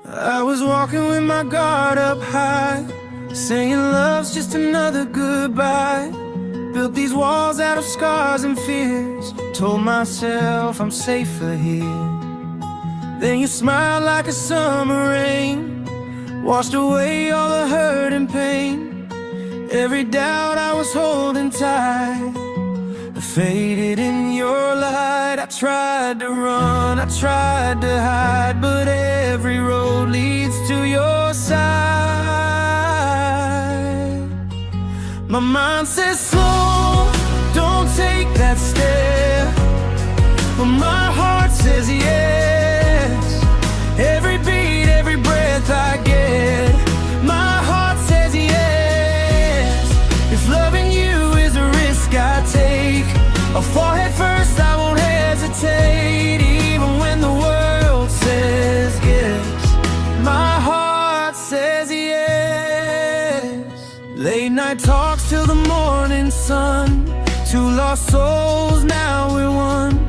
I was walking with my guard up high, saying love's just another goodbye. Built these walls out of scars and fears, told myself I'm safer here. Then you smiled like a summer rain, washed away all the hurt and pain. Every doubt I was holding tight faded in your light. I tried to run, I tried to hide, but every road leads to your side. My mind says slow, don't take that step, but my heart says yes. Every beat, every breath I get, my heart says yes. If loving you is a risk I take, I'll fall head first, I won't hesitate. Even when the world says yes, my heart says yes. Late night talks till the morning sun, two lost souls, now we're one.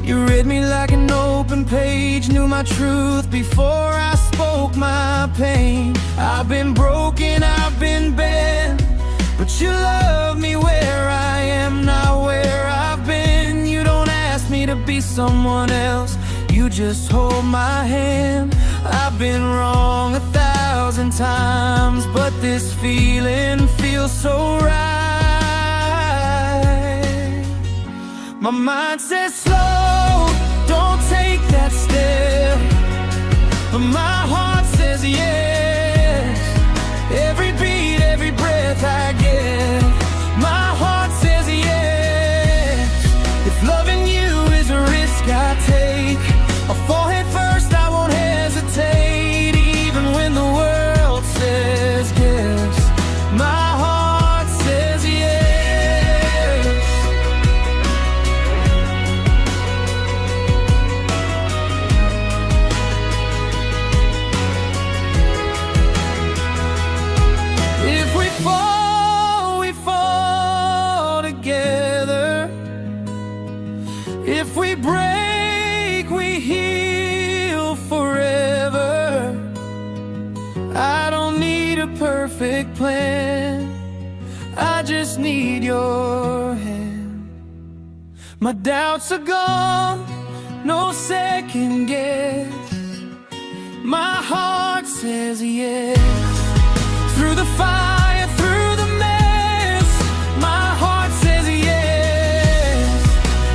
You read me like an open page, knew my truth before I spoke my pain. I've been broken, I've been bent, but you love me where I am, not where I've been. You don't ask me to be someone else, you just hold my hand. I've been wrong 1,000 times, but this feeling feels so right. My mind says slow, don't take that step, but my heart says yes. Every beat, every breath I get, my heart says yes. If loving you is a risk I take, I'll fall head first, I won't hesitate. Even when the world says yes, my heart says yes. If we fall together. If we break, we heal forever. I don't need a perfect plan, I just need your hand. My doubts are gone, no second guess, my heart says yes. Through the fire, through the mess, my heart says yes.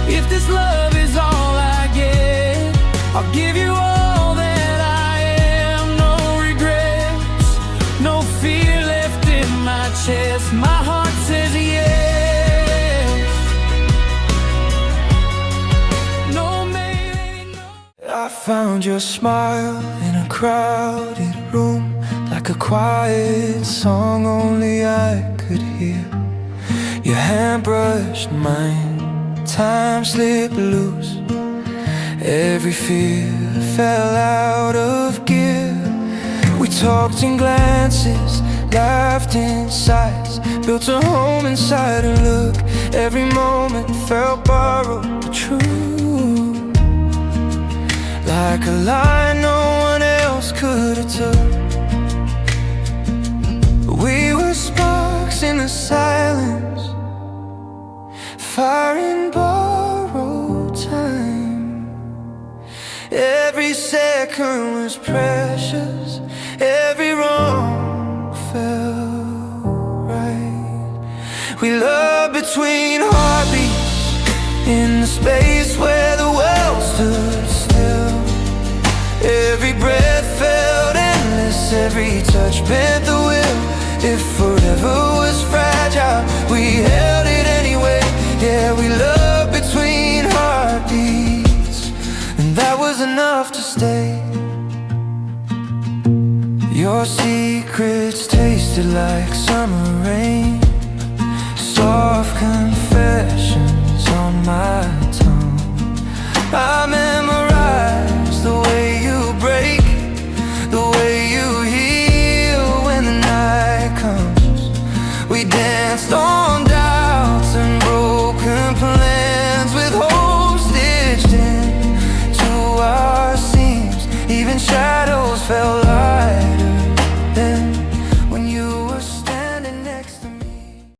If this love is all I get, I'll give you all that I am. No regrets, no fear left in my chest, my heart says yes. No, maybe no. I found your smile in a crowded room, like a quiet song only I could hear. Your hand brushed mine, time slipped loose, every fear fell out of gear. We talked in glances, laughed in sighs, built a home inside a look. Every moment felt borrowed but true, like a line no one else could have took. We were sparks in the silence, fire in borrowed time. Every second was precious, every wrong felt right. We loved between heartbeats, in the space where the world stood still. Every breath felt endless, every touch bent the will. If forever was fragile, we held it anyway. Yeah, we loved between heartbeats, and that was enough to stay. Your secrets tasted like summer rain, soft confessions on my tongue. I memorized the way you break, the way you heal when the night comes. We danced on doubts and broken plans, with hope stitched in to our seams. Even shadows felt